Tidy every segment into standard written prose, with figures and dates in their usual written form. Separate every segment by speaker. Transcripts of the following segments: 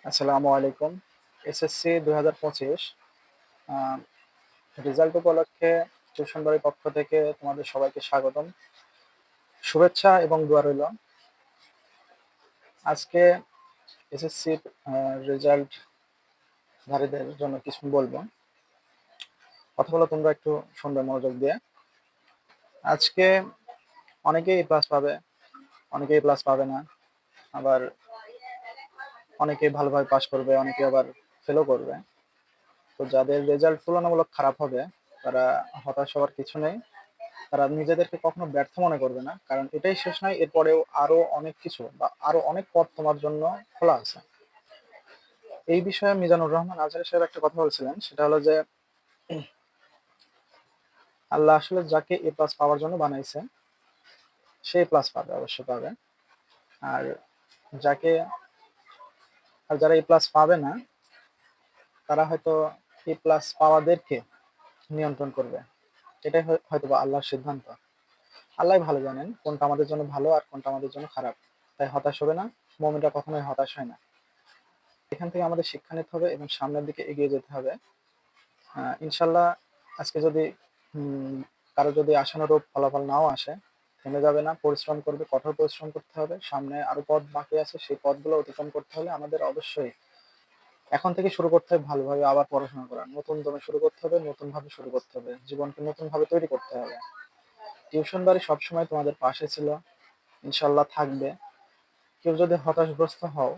Speaker 1: আসসালামু আলাইকুম। এসএসসি ২০২৫ আ রেজাল্ট উপলক্ষে টিউশন বাড়ির পক্ষ থেকে তোমাদের সবাইকে স্বাগতম। শুভেচ্ছা এবং দোয়া রইল। আজকে এসএসসির আ রেজাল্ট ধারীদের জন্য কিছু বলব। কথাগুলো তোমরা একটু শুনবে মনোযোগ দিয়ে। আজকে অনেকেই এ প্লাস পাবে, অনেকেই এ প্লাস পাবে না। আবার অনেকেই ভালোভাবে পাস করবে, অনেকে আবার ফেলও করবে। তো যাদের রেজাল্ট তুলনামূলক খারাপ হবে, তারা হতাশ হওয়ার কিছু নেই। তারা নিজেদেরকে কখনো ব্যর্থ মনে করবে না। কারণ এটাই শেষ নয়, এরপরেও আরো অনেক কিছু বা আরো অনেক পথ তোমার জন্য খোলা আছে। এই বিষয়ে মিজানুর রহমান আজহারী সাহেব একটা কথা বলছিলেন, সেটা হলো যে আল্লাহ আসলে যাকে এ প্লাস পাওয়ার জন্য বানাইছে, সে এ প্লাস পাবে, অবশ্যই পাবে। আর যাকে আর যারা এ প্লাস পাবে না, তারা হয়তো এ প্লাস পাওয়াদেরকে নিয়ন্ত্রণ করবে। এটাই হয়তোবা আল্লাহর সিদ্ধান্ত। আল্লাহই ভালো জানেন কোনটা আমাদের জন্য ভালো আর কোনটা আমাদের জন্য খারাপ। তাই হতাশ হবে না। মুমিনরা কখনোই হতাশ হয় না। এখান থেকে আমাদের শিক্ষা নিতে হবে এবং সামনের দিকে এগিয়ে যেতে হবে। ইনশাআল্লাহ আজকে যদি কারো যদি আশানুরূপ ফলাফল নাও আসে, থেমে যাবে না, পরিশ্রম করবে, কঠোর পরিশ্রম করতে হবে। সামনে আরো পথ বাকি আছে, সেই পথগুলো অতিক্রম করতে হলে আমাদের অবশ্যই এখন থেকে শুরু করতে হবে ভালোভাবে আবার পড়াশোনা করা। নতুন দমে শুরু করতে হবে, নতুনভাবে শুরু করতে হবে। জীবনকে নতুনভাবে তৈরি করতে হবে। টিউশন বাড়ি সবসময় তোমাদের পাশে ছিল, ইনশাআল্লাহ থাকবে। কেউ যদি হতাশগ্রস্ত হও,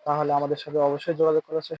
Speaker 1: তাহলে আমাদের সাথে অবশ্যই যোগাযোগ করার